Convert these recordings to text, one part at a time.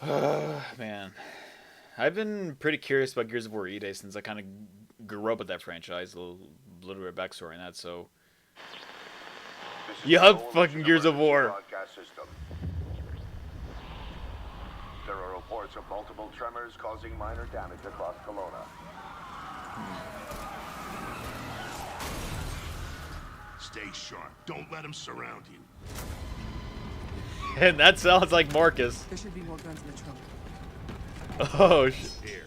Man, I've been pretty curious about Gears of War E-Day since I kind of grew up with that franchise. A little bit of backstory on that, so. This is the Yup, Coalition fucking Gears of Emergency War. Broadcast System. There are reports of multiple tremors causing minor damage across Kelowna. Stay sharp. Don't let them surround you. And that sounds like Marcus. There should be more guns in the trunk. Oh, shit. Here.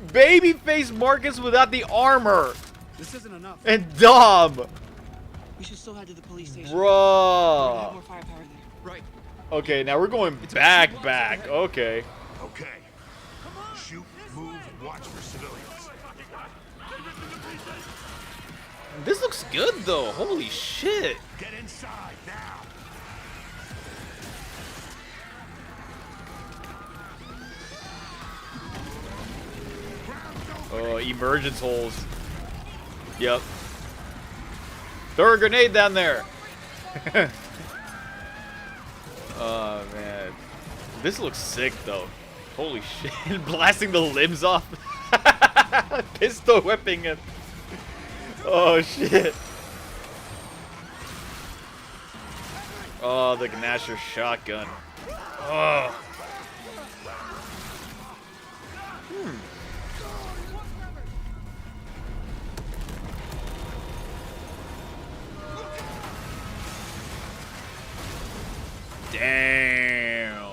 Babyface Marcus without the armor. This isn't enough. And Dom. We should still head to the police station. We have Bruh. more firepower there. Right. Okay, now we're going back. Okay. Okay. Shoot, move, watch for civilians. This looks good, though. Holy shit. Get inside now. Oh, emergence holes. Yep. Throw a grenade down there. Oh, man. This looks sick, though. Holy shit. Blasting the limbs off. Pistol whipping him. Oh, shit. Oh, the Gnasher shotgun. Oh. Damn.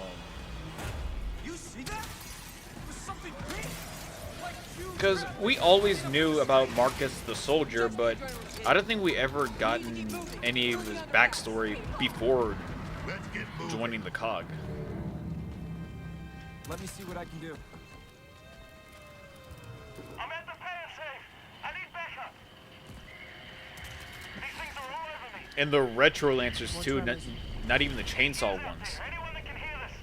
You see that? There's something pink. Because we always knew about Marcus the soldier, but I don't think we ever gotten any of his backstory before Let's get moving. joining the COG. Let me see what I can do. I'm at the fan safe. I need backup. These things are all over me. And the retro lancers too, not even the chainsaw ones. Anyone that can hear this.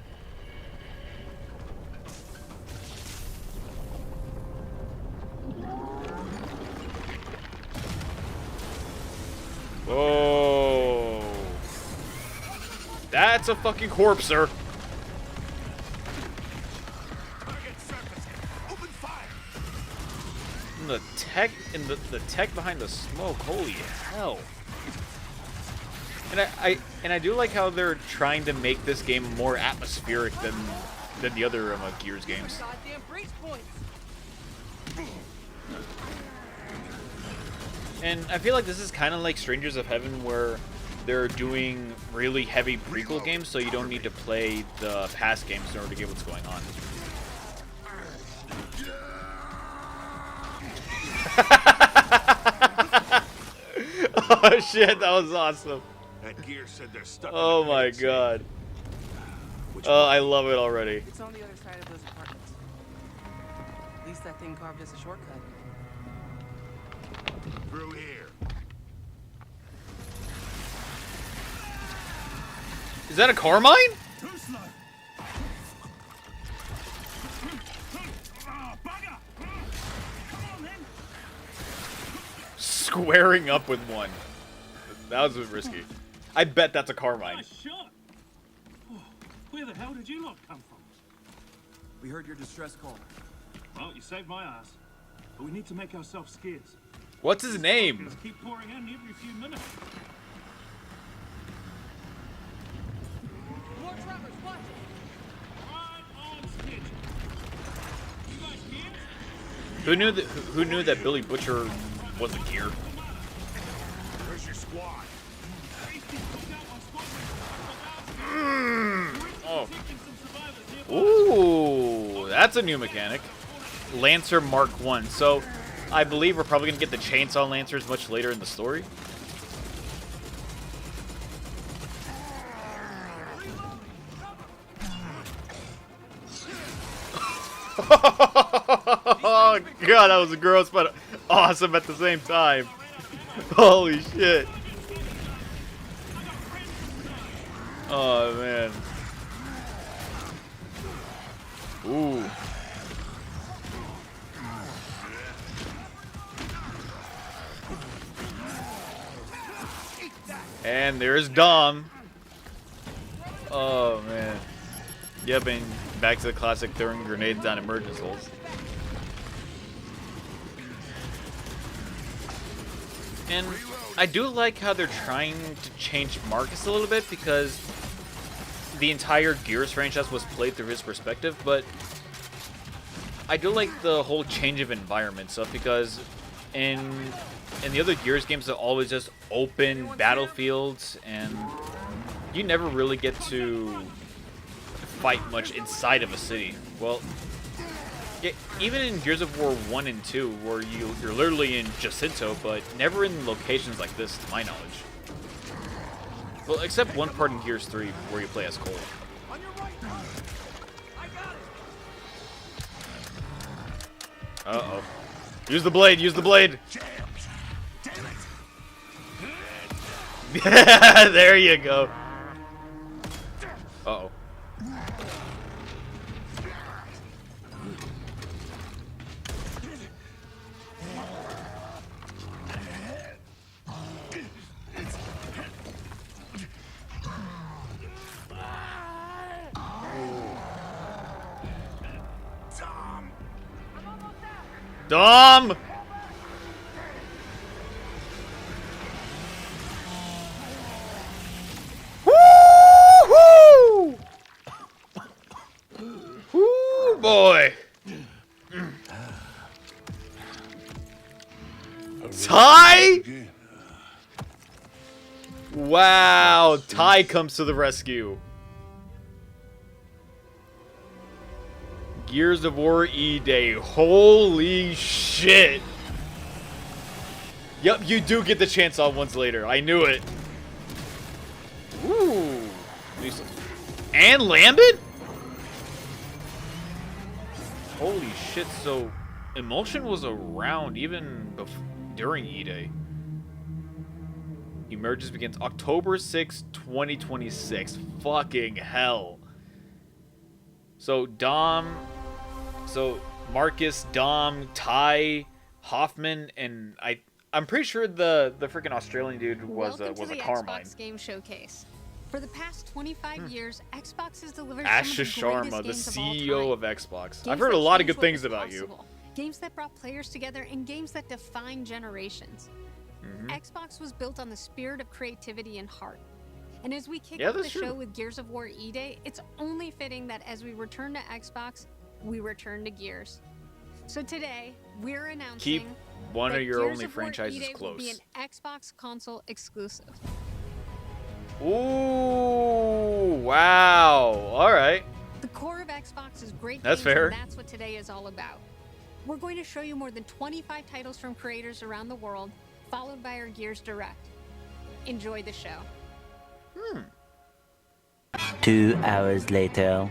Whoa. That's a fucking corpse, sir. Target surface. Open fire. And the tech behind the smoke, holy hell. And I do like how they're trying to make this game more atmospheric than the other Gears games. Goddamn breach points. And I feel like this is kind of like Strangers of Heaven, where they're doing really heavy prequel games, so you don't need to play the past games in order to get what's going on. Oh shit, that was awesome. That gear said they're stuck. Oh in the my fan safe. god. Which Oh, one? I love it already. It's on the other side of those apartments. At least that thing carved us a shortcut. Through here. Is that a Carmine? Too slow. Ah, bugger. Come on then. Squaring up with one. That was risky. I bet that's a Carmine. Nice shot. Oh, where the hell did you lot come from? We heard your distress call. Well, you saved my ass. But we need to make ourselves scarce. What's his name? Just keep pouring in every few minutes. More trappers, watch! Right on schedule. You guys here? Who knew that Billy Butcher was a gear? Where's your squad? Oh. Ooh, that's a new mechanic. Lancer Mark 1. So, I believe we're probably going to get the Chainsaw Lancers much later in the story. Oh god, that was gross, but awesome at the same time. Holy shit. Oh man. Ooh. And there's Dom. Oh man. Yep, and back to the classic throwing grenades down emergence holes. And I do like how they're trying to change Marcus a little bit, because the entire Gears franchise was played through his perspective, but I do like the whole change of environment stuff, because in the other Gears games, they're always just open battlefields, and you never really get to fight much inside of a city. Well, yeah, even in Gears of War 1 and 2, where you're literally in Jacinto, but never in locations like this, to my knowledge. Well, except one part in Gears 3, where you play as Cole. Uh-oh. Use the blade, use the blade! There you go. Uh-oh. Dom! Woo-hoo! Woo, boy! Ty? Wow, Ty comes to the rescue. Gears of War E-Day. Holy shit. Yep, you do get the chance on once later. I knew it. Ooh. And Lambent? Holy shit, so Emulsion was around even during E-Day. Emergence begins October 6, 2026. Fucking hell. So Marcus, Dom, Ty, Hoffman, and I'm pretty sure the freaking Australian dude was a Carmine. Xbox Game Showcase. For the past 25 years, Xbox has delivered Asha some of the Sharma, the greatest games CEO of all of time. Xbox. Games I've heard a that lot of changed good what things was about you. possible. Games that brought players together and games that define generations. Xbox was built on the spirit of creativity and heart. And as we kick off the show with Gears of War E-Day, it's only fitting that as we return to Xbox, we return to Gears. So today, we're announcing Keep one that of your Gears only of War franchises E-Day will be close. an Xbox console exclusive. Ooh, wow. All right. The core of Xbox is great That's games, fair. and that's what today is all about. We're going to show you more than 25 titles from creators around the world, followed by our Gears Direct. Enjoy the show. 2 hours later.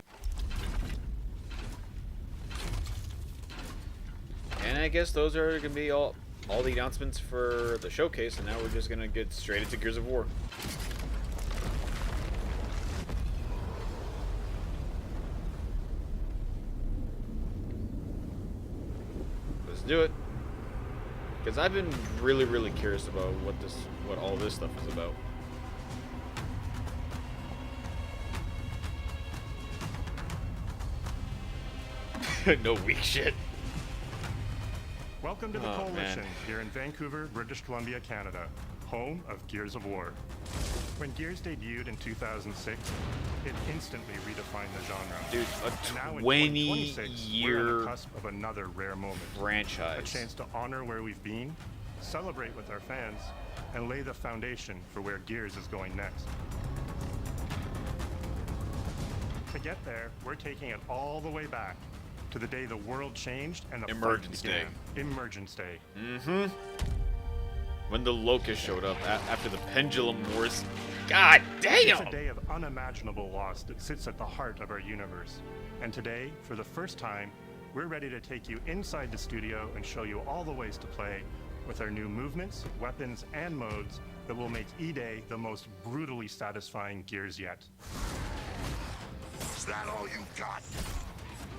And I guess those are going to be all the announcements for the showcase, and now we're just going to get straight into Gears of War. Let's do it. Because I've been really, really curious about what all this stuff is about. No weak shit. Welcome to the Oh, Coalition man. here in Vancouver, British Columbia, Canada, home of Gears of War. When Gears debuted in 2006, it instantly redefined the genre. Dude, And now a in 20 2026, we're on year the cusp of another rare moment. A franchise. chance to honor where we've been, celebrate with our fans, and lay the foundation for where Gears is going next. To get there, we're taking it all the way back to the day the world changed and the fight Emergence began. Day. Emergence Day. When the Locust showed up after the Pendulum Wars. God It's a damn! day of unimaginable loss that sits at the heart of our universe. And today, for the first time, we're ready to take you inside the studio and show you all the ways to play with our new movements, weapons, and modes that will make E-Day the most brutally satisfying Gears yet. Is that all you got?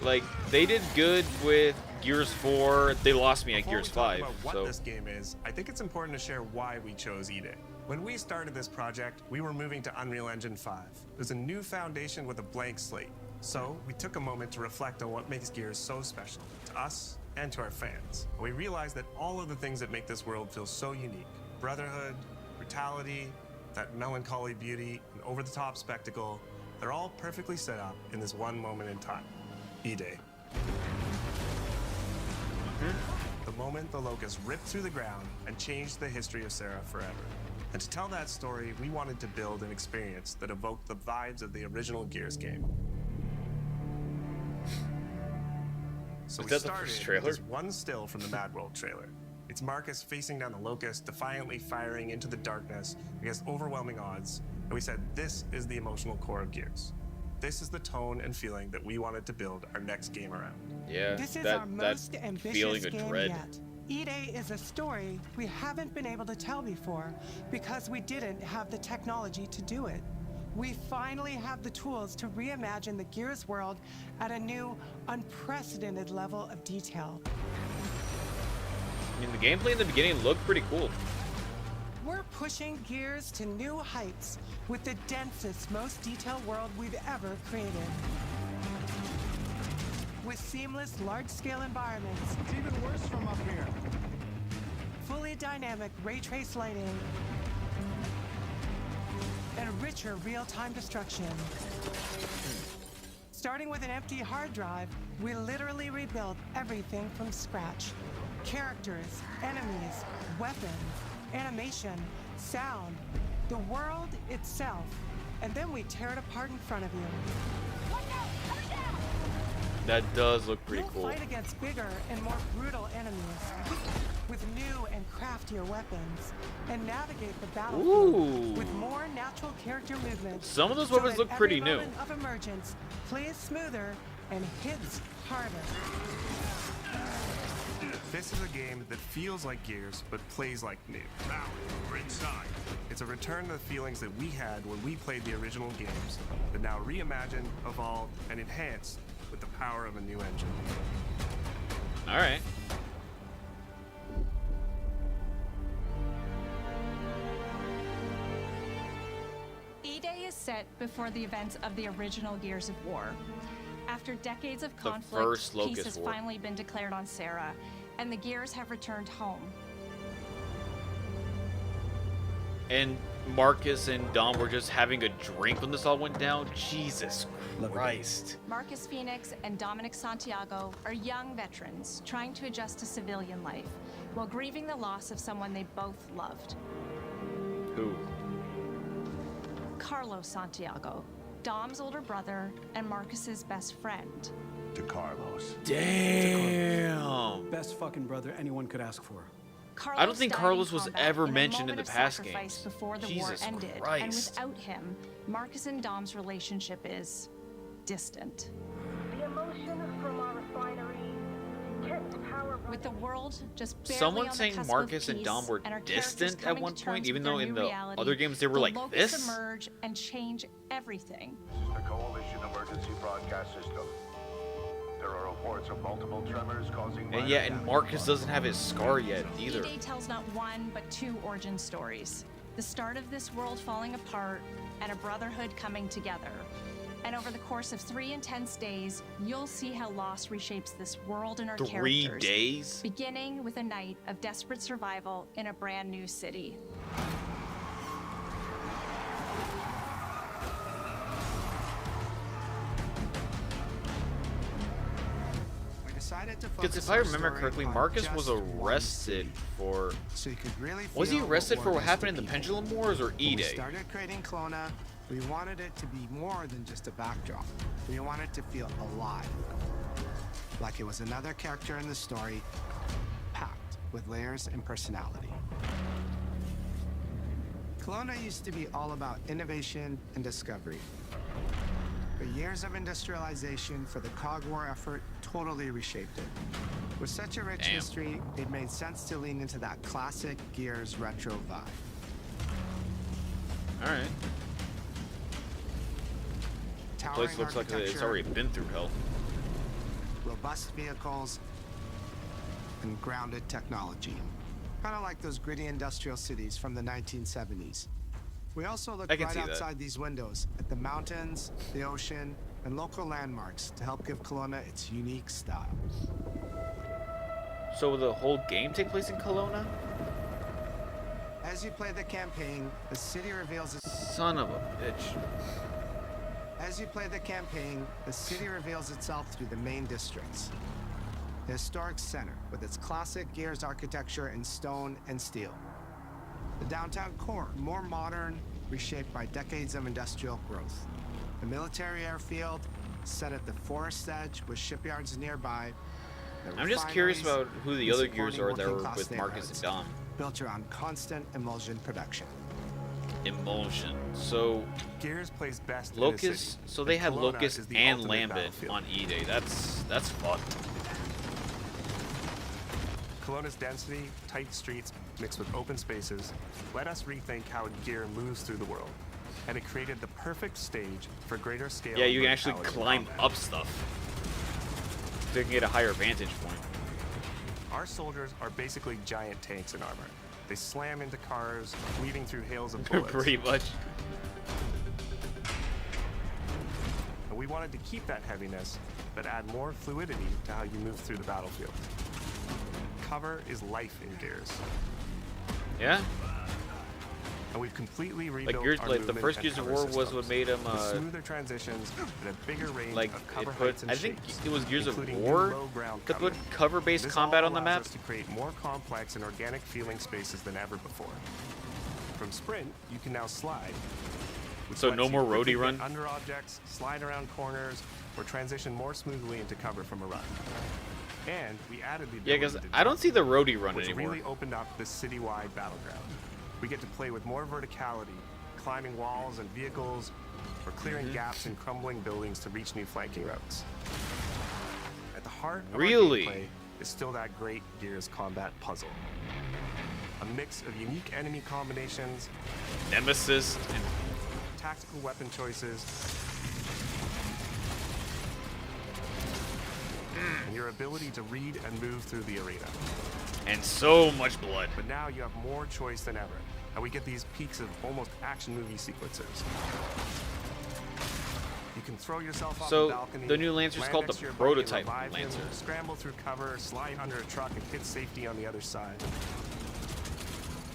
Like, they did good with Gears 4. They lost me at Before Gears we talk 5. about what So this game is, I think it's important to share why we chose E-Day. When we started this project, we were moving to Unreal Engine 5. It was a new foundation with a blank slate. So we took a moment to reflect on what makes Gears so special to us and to our fans. We realized that all of the things that make this world feel so unique, brotherhood, brutality, that melancholy beauty, and over-the-top spectacle, they're all perfectly set up in this one moment in time, E-Day. The moment the Locust ripped through the ground and changed the history of Sera forever. And to tell that story, we wanted to build an experience that evoked the vibes of the original Gears game. So Is we that the started first with trailer? this one still from the Mad World trailer. It's Marcus facing down the Locust, defiantly firing into the darkness against overwhelming odds. And we said, this is the emotional core of Gears. This is the tone and feeling that we wanted to build our next game around. Yeah, This is that our most ambitious feeling of game dread. yet. E-Day is a story we haven't been able to tell before because we didn't have the technology to do it. We finally have the tools to reimagine the Gears world at a new, unprecedented level of detail. I mean, the gameplay in the beginning looked pretty cool. We're pushing Gears to new heights with the densest, most detailed world we've ever created. With seamless, large-scale environments, It's even worse from up here. fully dynamic ray trace lighting, and richer real-time destruction. Starting with an empty hard drive, we literally rebuilt everything from scratch. Characters, enemies, weapons, animation, sound, the world itself. And then we tear it apart in front of you. That does look pretty You'll cool. fight against bigger and more brutal enemies with new and craftier weapons and navigate the battlefield Ooh. with more natural character movement. Some of those so weapons that look pretty every new. moment of emergence plays smoother and hits harder. This is a game that feels like Gears, but plays like new. Now, we're inside. It's a return to the feelings that we had when we played the original games, but now reimagined, evolved, and enhanced with the power of a new engine. All right. E-Day is set before the events of the original Gears of War. After decades of The conflict, first peace Locust has War. finally been declared on Sera, and the Gears have returned home. And Marcus and Dom were just having a drink when this all went down. Jesus Christ. Marcus Phoenix and Dominic Santiago are young veterans trying to adjust to civilian life while grieving the loss of someone they both loved. Who? Carlos Santiago, Dom's older brother and Marcus's best friend. To Carlos. Damn. Best fucking brother anyone could ask for. Carlos I don't think died in Carlos was combat ever in a mentioned in moment the of past sacrifice games. before the Jesus war ended, and Christ. without him, Marcus and Dom's relationship is distant. The emotion from our refinery, intense power. With the world just barely Someone on the saying cusp Marcus of and Dom peace were and our characters distant at coming one to point, terms even with though their in new the reality, other games they were like Locusts this. emerge and change everything. The Coalition Emergency Broadcast System. There are reports of multiple tremors causing And minor yeah, and damage. Marcus doesn't have his scar yet either. E-Day tells not one, but two origin stories. The start of this world falling apart and a brotherhood coming together. And over the course of 3 intense days, you'll see how loss reshapes this world and our 3 characters. days? Beginning with a night of desperate survival in a brand new city. Because if I remember correctly, Marcus was arrested for... So you could really Was he feel arrested what for war what does happened in to the people. Pendulum Wars or When we E-Day? started creating Kelowna, we wanted it to be more than just a backdrop. We wanted it to feel alive. Like it was another character in the story, packed with layers and personality. Kelowna used to be all about innovation and discovery. But years of industrialization for the Cog War effort totally reshaped it. With such a rich history, it made sense to lean into that classic Gears retro vibe. Alright. Towering Place looks like it's architecture, already been through hell. robust vehicles, and grounded technology. kind of like those gritty industrial cities from the 1970s. We also look I can right see that. outside these windows at the mountains, the ocean, and local landmarks to help give Kelowna its unique style. So will the whole game take place in Kelowna? As you play the campaign, the city reveals its... Son of a bitch. As you play the campaign, the city reveals itself through the main districts. The historic center, with its classic Gears architecture in stone and steel. The downtown core, more modern, reshaped by decades of industrial growth. The military airfield, set at the forest edge with shipyards nearby. I'm just curious about who the other Gears are that were with Marcus and Dom. Built around constant emulsion production. Emulsion. So Gears plays best Locust. in a city, So they and had Kelowna Locust is the and ultimate Lambent battlefield. on E-Day. That's fucked. Kelowna's density, tight streets, mixed with open spaces, let us rethink how Gear moves through the world. And it created the perfect stage for greater scale. Yeah, you can actually verticality climb combat. up stuff. So you can get a higher vantage point. Our soldiers are basically giant tanks in armor. They slam into cars, weaving through hails of bullets. Pretty much. And we wanted to keep that heaviness, but add more fluidity to how you move through the battlefield. Cover is life in Gears. Yeah. And we've completely rebuilt Like Gears, our like the movement first and Gears of cover War was systems what made them. with smoother transitions and a bigger range Like of cover it put. heights and I think shapes, it was Gears of including new War low ground that put cover. cover-based This combat all on the allows map. us to create more complex and organic feeling spaces than ever before. From sprint, you can now slide. which So lets no you more quickly roadie run? get under objects, slide around corners, or transition more smoothly into cover from a run. And we added the Yeah, ability because to I don't jump, see the roadie run which anymore. really opened up the citywide battleground. We get to play with more verticality, climbing walls and vehicles, or clearing gaps in crumbling buildings to reach new flanking routes. At the heart of Really? our gameplay is still that great Gears combat puzzle. A mix of unique enemy combinations, Nemesis and tactical weapon choices, and your ability to read and move through the arena. and so much blood. But now you have more choice than ever, and we get these peaks of almost action movie sequences. You can throw yourself off So, the balcony, the new Lancer's land called next the to your buddy and prototype revive him, Lancer. scramble through cover, slide under a truck, and hit safety on the other side.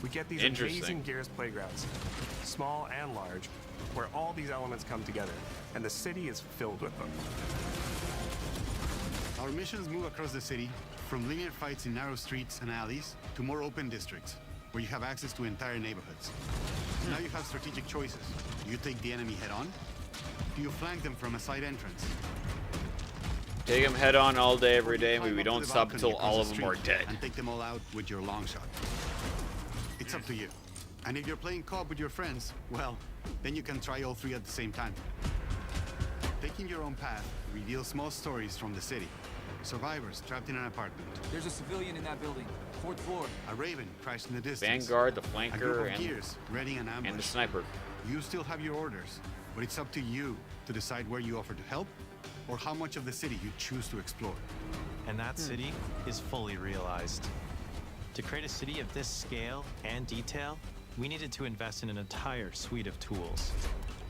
We get these Interesting. amazing Gears playgrounds, small and large, where all these elements come together, and the city is filled with them. Our missions move across the city, from linear fights in narrow streets and alleys to more open districts, where you have access to entire neighborhoods. Now you have strategic choices. Do you take the enemy head-on? Do you flank them from a side entrance? Take them head on all day, every day, and Climb we up to don't the stop balcony until across all the of them are street dead. and take them all out with your long shot. It's up to you. And if you're playing co-op with your friends, well, then you can try all three at the same time. Taking your own path reveals small stories from the city. Survivors trapped in an apartment. There's a civilian in that building. 4th floor. A Raven crashed in the distance. Vanguard, the A group flanker, of and, Gears ready an ambush. and the sniper. You still have your orders, but it's up to you to decide where you offer to help or how much of the city you choose to explore. And that city is fully realized. To create a city of this scale and detail, we needed to invest in an entire suite of tools.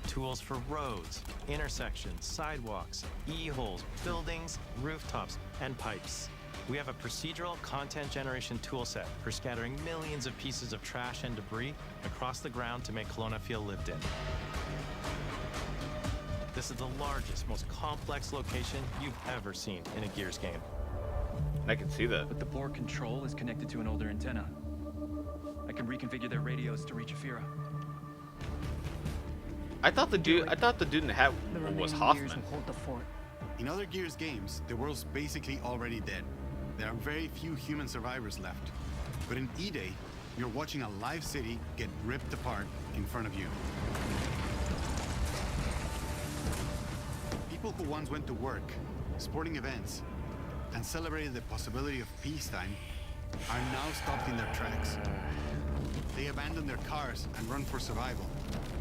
Tools for roads, intersections, sidewalks, e-holes, buildings, rooftops, and pipes. We have a procedural content generation toolset for scattering millions of pieces of trash and debris across the ground to make Kelowna feel lived in. This is the largest, most complex location you've ever seen in a Gears game. I can see that. But the board control is connected to an older antenna. I can reconfigure their radios to reach Afira. I thought the dude in the hat was Hoffman. In other Gears games, the world's basically already dead. There are very few human survivors left. But in E-Day, you're watching a live city get ripped apart in front of you. People who once went to work, sporting events, and celebrated the possibility of peacetime are now stopped in their tracks. They abandon their cars and run for survival,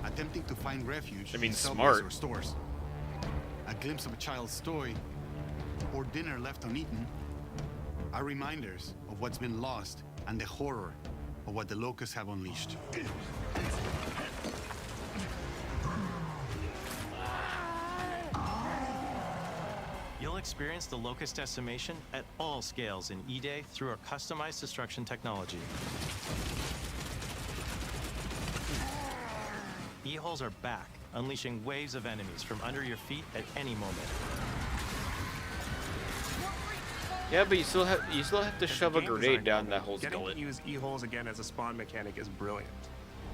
attempting to find refuge I mean, in subways smart. or stores. A glimpse of a child's toy or dinner left uneaten are reminders of what's been lost and the horror of what the Locusts have unleashed. You'll experience the Locust decimation at all scales in E-Day through our customized destruction technology. E-holes are back, unleashing waves of enemies from under your feet at any moment. Yeah, but you still have to shove a grenade down that whole Getting skillet. to use E-holes again as a spawn mechanic is brilliant.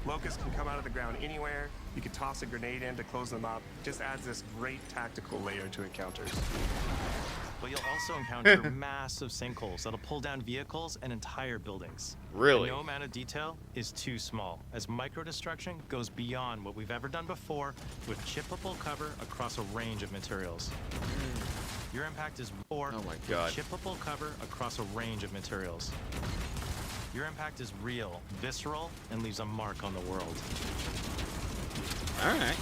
Locusts can come out of the ground anywhere. You can toss a grenade in to close them up. Just adds this great tactical layer to encounters. But you'll also encounter massive sinkholes that'll pull down vehicles and entire buildings. Really? And no amount of detail is too small, as micro-destruction goes beyond what we've ever done before with chippable cover across a range of materials. Your impact is war Oh my God. with chippable cover across a range of materials. Your impact is real, visceral, and leaves a mark on the world. All right.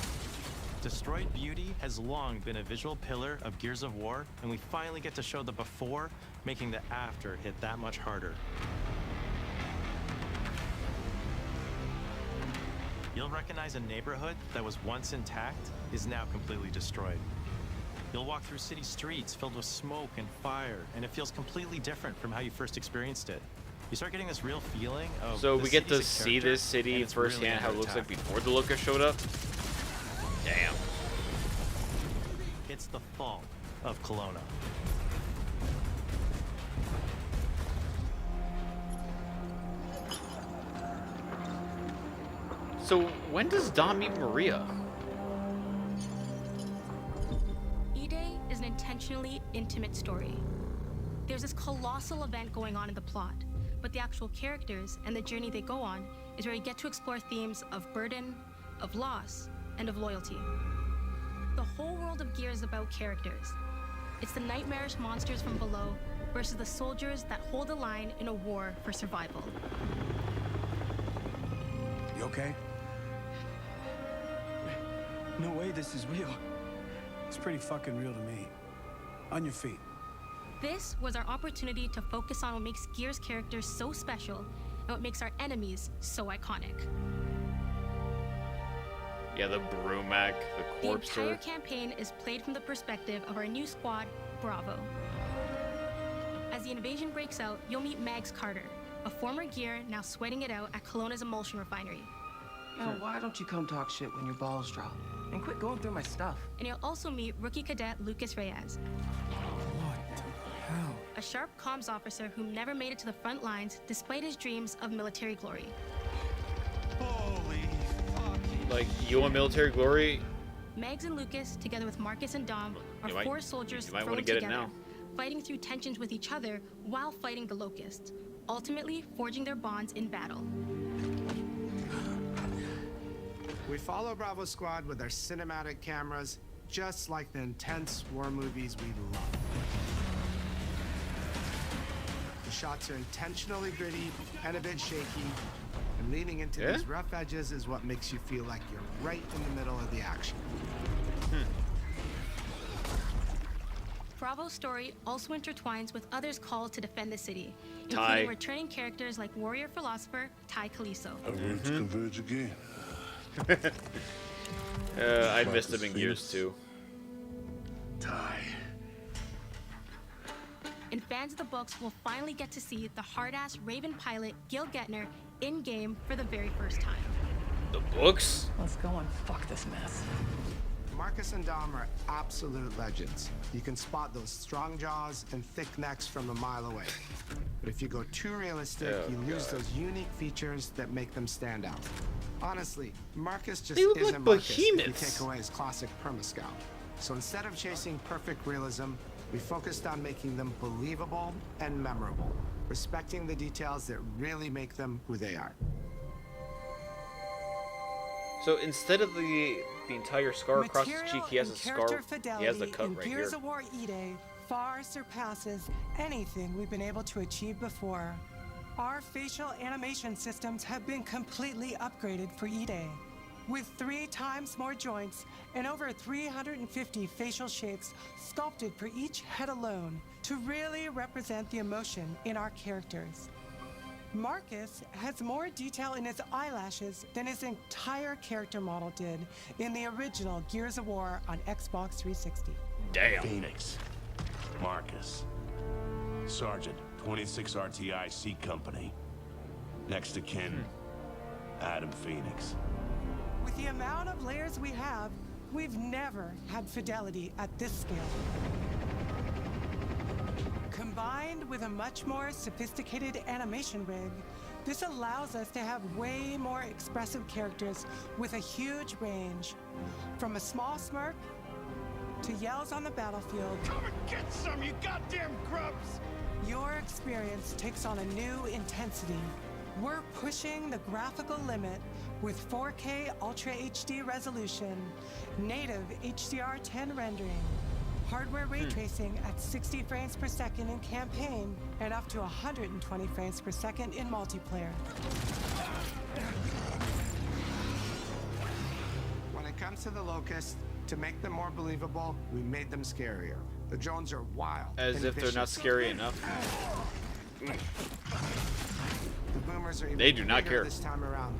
Destroyed Beauty has long been a visual pillar of Gears of War, and we finally get to show the before, making the after hit that much harder. You'll recognize a neighborhood that was once intact is now completely destroyed. You'll walk through city streets filled with smoke and fire, and it feels completely different from how you first experienced it. You start getting this real feeling of So the we get to city's a see character, this city and it's really firsthand, how it under looks like attack. before the Locust showed up. Damn. It's the fall of Kelowna. So when does Dom meet Maria? E-Day is an intentionally intimate story. There's this colossal event going on in the plot, but the actual characters and the journey they go on is where you get to explore themes of burden, of loss, and of loyalty. The whole world of Gears is about characters. It's the nightmarish monsters from below versus the soldiers that hold the line in a war for survival. You okay? No way this is real. It's pretty fucking real to me. On your feet. This was our opportunity to focus on what makes Gears characters so special and what makes our enemies so iconic. Yeah, the Brumac, the The entire Corpster. campaign is played from the perspective of our new squad, Bravo. As the invasion breaks out, you'll meet Mags Carter, a former Gear now sweating it out at Kelowna's emulsion refinery. Now, why don't you come talk shit when your balls drop? And quit going through my stuff. And you'll also meet rookie cadet Lucas Reyes, a sharp comms officer who never made it to the front lines despite his dreams of military glory. Holy Like, you want military glory? Megs and Lucas, together with Marcus and Dom, are You might- four soldiers you might thrown wanna get it together, now. fighting through tensions with each other while fighting the Locusts, ultimately forging their bonds in battle. We follow Bravo Squad with our cinematic cameras, just like the intense war movies we love. The shots are intentionally gritty and a bit shaky, and leaning into Yeah? these rough edges is what makes you feel like you're right in the middle of the action. Bravo's story also intertwines with others called to defend the city, Ty. including returning characters like warrior philosopher Ty Kaliso. Our roads converge again. I missed him in Gears too. Ty. And fans of the books will finally get to see the hard-ass Raven pilot Gil Gettner in-game for the very first time. The books? Let's go and fuck this mess. Marcus and Dom are absolute legends. You can spot those strong jaws and thick necks from a mile away. But if you go too realistic, Oh, you lose God. those unique features that make them stand out. Honestly, Marcus just They look isn't like Marcus if you behemoths. take away his classic perma-scout. So instead of chasing perfect realism, we focused on making them believable and memorable, respecting the details that really make them who they are. So instead of the entire scar across his cheek, he has a and scar. character He fidelity has the cut in right Gears here. of War E-Day far surpasses anything we've been able to achieve before. Our facial animation systems have been completely upgraded for E-Day, with 3 times more joints and over 350 facial shapes sculpted for each head alone to really represent the emotion in our characters. Marcus has more detail in his eyelashes than his entire character model did in the original Gears of War on Xbox 360. Damn. Phoenix. Marcus. Sergeant, 26 RTI C Company. Next to kin, Adam Phoenix. With the amount of layers we have, we've never had fidelity at this scale. Combined with a much more sophisticated animation rig, this allows us to have way more expressive characters with a huge range. From a small smirk to yells on the battlefield. Come and get some, you goddamn grubs! Your experience takes on a new intensity. We're pushing the graphical limit with 4K Ultra HD resolution, native HDR10 rendering, hardware ray tracing at 60 frames per second in campaign, and up to 120 frames per second in multiplayer. When it comes to the Locusts, to make them more believable, we made them scarier. The drones are wild. As if they're not scary enough. The boomers are even They do not bigger care. this time around.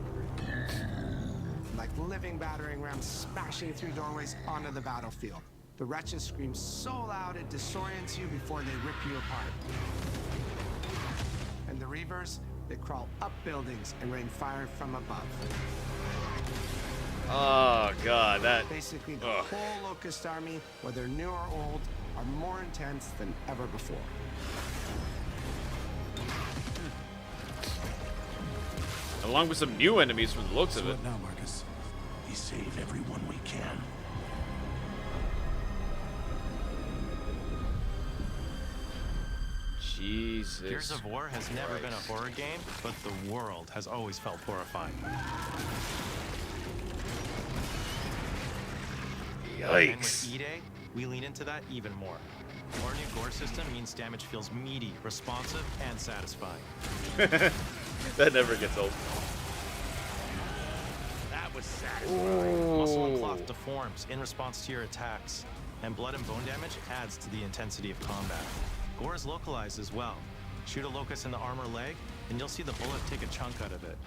Like living battering rams smashing through doorways onto the battlefield. The wretches scream so loud it disorients you before they rip you apart. And the Reavers, they crawl up buildings and rain fire from above. Oh god, that basically the whole Locust army, whether new or old, are more intense than ever before. Along with some new enemies from the looks of it. What now, Marcus? We save everyone we can. Jesus. Gears of War has never been a horror game, but the world has always felt horrifying. Yikes. And with E-Day, we lean into that even more. Our new gore system means damage feels meaty, responsive, and satisfying. That never gets old. That was satisfying. Muscle and cloth deforms in response to your attacks, and blood and bone damage adds to the intensity of combat. Gore is localized as well. Shoot a Locust in the arm or leg, and you'll see the bullet take a chunk out of it.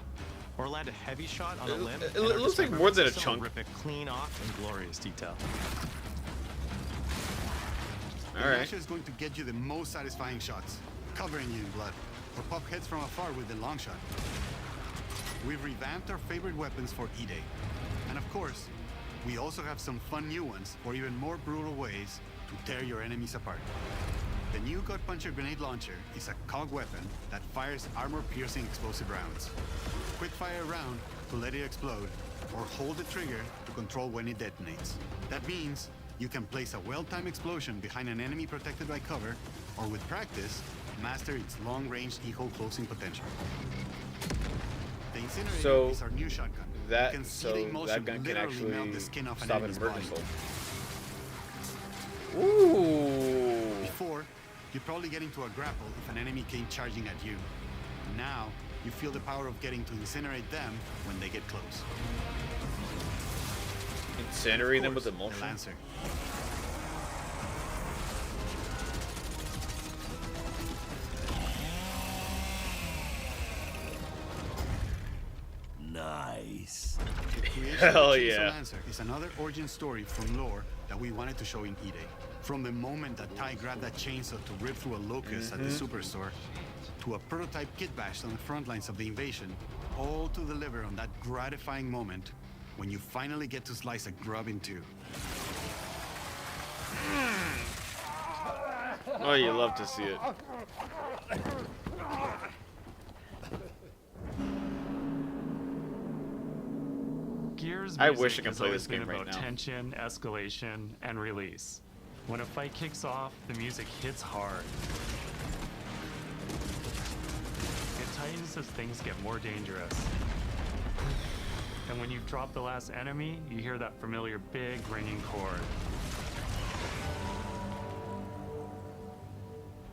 Or land a heavy shot on a limb. It looks like more than a chunk. Rip it clean off in glorious detail. The Lasher is going to get you the most satisfying shots, covering you in blood, or pop heads from afar with the long shot. We've revamped our favorite weapons for E-Day. And of course, we also have some fun new ones for even more brutal ways to tear your enemies apart. The new Gut Puncher grenade launcher is a COG weapon that fires armor-piercing explosive rounds. Quick fire a round to let it explode, or hold the trigger to control when it detonates. That means you can place a well-timed explosion behind an enemy protected by cover, or with practice, master its long-range E-hole closing potential. The Incinerator is our new shotgun. That You can see the emotion gun can literally melt actually the skin off an stop an enemy's emergency. body. Ooh. Before, you'd probably get into a grapple if an enemy came charging at you. Now, you feel the power of getting to incinerate them when they get close. Incinerate them with The emulsion? Lancer. Nice. The creation Hell of the Chainsaw yeah. Lancer is another origin story from lore that we wanted to show in E-Day. From the moment that Ty grabbed that chainsaw to rip through a Locust at the Superstore, to a prototype kit bash on the front lines of the invasion, all to deliver on that gratifying moment when you finally get to slice a grub in two. Oh, you love to see it. Gears I music wish I could has play always this game been right about now. Tension, escalation, and release. When a fight kicks off, the music hits hard. It tightens as things get more dangerous. And when you've dropped the last enemy, you hear that familiar big ringing chord.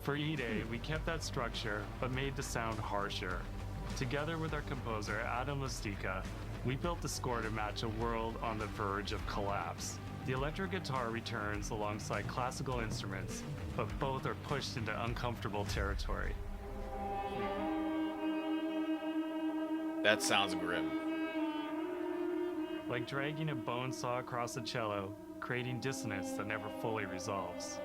For E-Day, we kept that structure, but made the sound harsher. Together with our composer, Adam Lastica, we built the score to match a world on the verge of collapse. The electric guitar returns alongside classical instruments, but both are pushed into uncomfortable territory. That sounds grim. Like dragging a bone saw across a cello, creating dissonance that never fully resolves.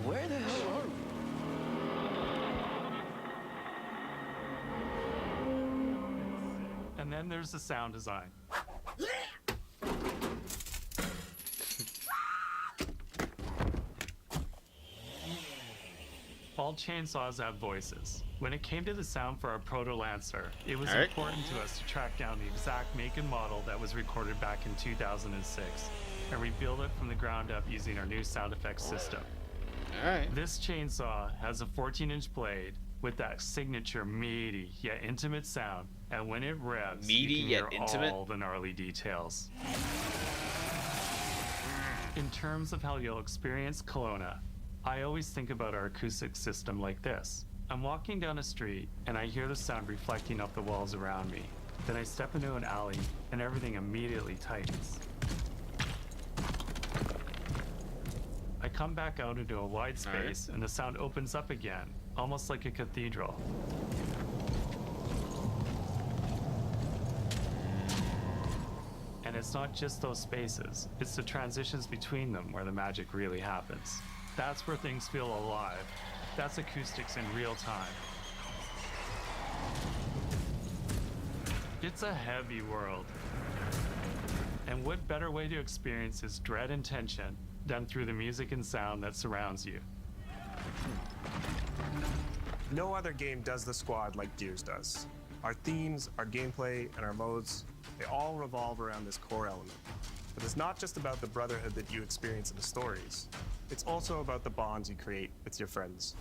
Where the hell are we? And then there's the sound design. All chainsaws have voices. When it came to the sound for our Proto Lancer, it was important to us to track down the exact make and model that was recorded back in 2006 and rebuild it from the ground up using our new sound effects system. This chainsaw has a 14-inch blade with that signature meaty yet intimate sound, and when it revs, you can hear all the gnarly details. In terms of how you'll experience Kelowna, I always think about our acoustic system like this. I'm walking down a street and I hear the sound reflecting off the walls around me. Then I step into an alley and everything immediately tightens. I come back out into a wide space and the sound opens up again, almost like a cathedral. And it's not just those spaces, it's the transitions between them where the magic really happens. That's where things feel alive. That's acoustics in real time. It's a heavy world. And what better way to experience its dread and tension than through the music and sound that surrounds you? No other game does the Squad like Gears does. Our themes, our gameplay, and our modes, they all revolve around this core element. But it's not just about the brotherhood that you experience in the stories. It's also about the bonds you create with your friends.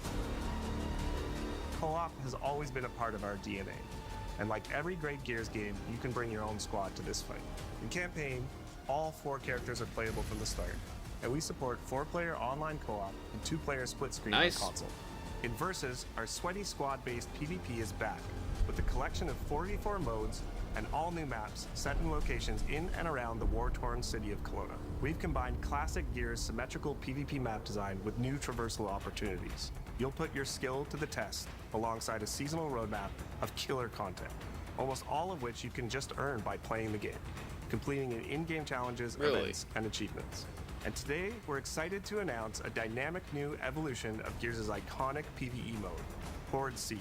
Co-op has always been a part of our DNA. And like every great Gears game, you can bring your own squad to this fight. In campaign, all 4 characters are playable from the start. And we support 4-player online co-op and 2-player split screen on console. In Versus, our sweaty squad-based PvP is back, with a collection of 4v4 modes and all new maps set in locations in and around the war-torn city of Kelowna. We've combined classic Gears symmetrical PvP map design with new traversal opportunities. You'll put your skill to the test alongside a seasonal roadmap of killer content, almost all of which you can just earn by playing the game, completing in-game challenges, events, and achievements. And today, we're excited to announce a dynamic new evolution of Gears' iconic PvE mode, Horde Siege.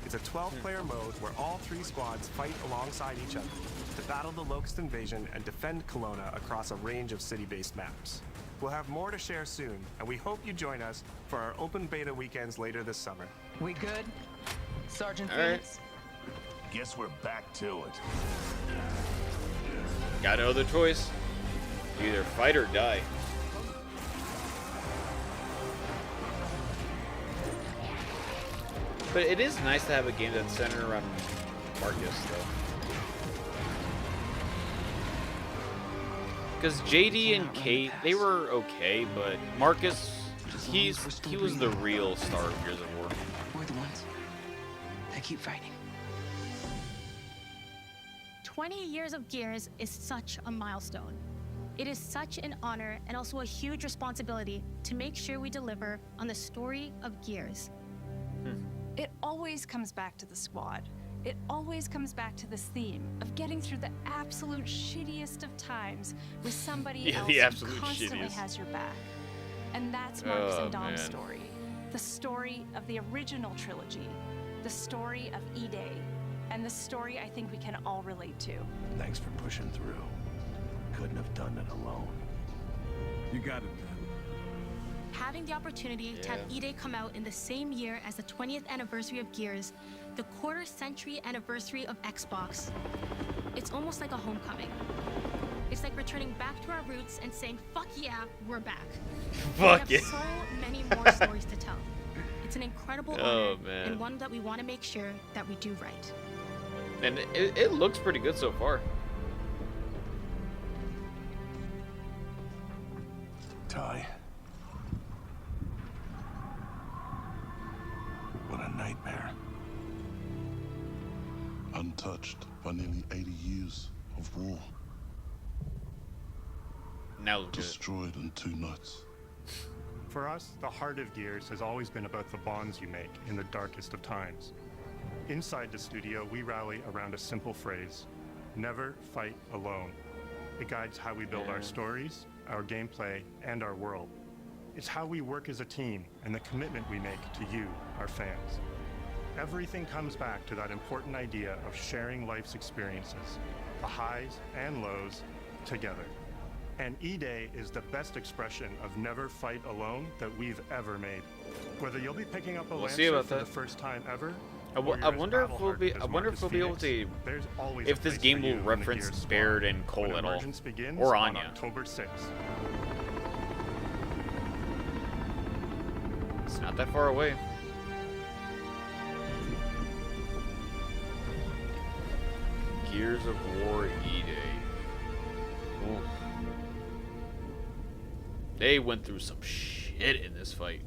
It's a 12-player mode where all 3 squads fight alongside each other to battle the Locust invasion and defend Kelowna across a range of city-based maps. We'll have more to share soon, and we hope you join us for our open beta weekends later this summer. We good? Sergeant Phoenix? Guess we're back to it. Got no other choice. You either fight or die. But it is nice to have a game that's centered around Marcus, though. Because JD and Kate, they were okay, but Marcus, he was the real star of Gears of War. We're the ones that keep fighting. 20 years of Gears is such a milestone. It is such an honor and also a huge responsibility to make sure we deliver on the story of Gears. It always comes back to the Squad. It always comes back to this theme of getting through the absolute shittiest of times with somebody else who constantly has your back. And that's Marcus and Dom's story. The story of the original trilogy. The story of E-Day. And the story I think we can all relate to. Thanks for pushing through. Couldn't have done it alone. You got it, man. Having the opportunity to have E-Day come out in the same year as the 20th anniversary of Gears, the quarter-century anniversary of Xbox, it's almost like a homecoming. It's like returning back to our roots and saying, fuck yeah, we're back. Fuck we have so many more stories to tell. It's an incredible honor and one that we want to make sure that we do right. And it looks pretty good so far. Ty. What a nightmare. Untouched by nearly 80 years of war. Now destroyed in 2 nights. For us, the heart of Gears has always been about the bonds you make in the darkest of times. Inside the studio, we rally around a simple phrase: never fight alone. It guides how we build our stories, our gameplay, and our world. It's how we work as a team and the commitment we make to you, our fans. Everything comes back to that important idea of sharing life's experiences, the highs and lows, together. And E-Day is the best expression of never fight alone that we've ever made. Whether you'll be picking up a Lancer for the first time ever, I wonder if we'll be able to, if this game will reference Baird and Cole at all, or Anya. October 6th. It's not that far away. Gears of War E-Day. Ooh. They went through some shit in this fight.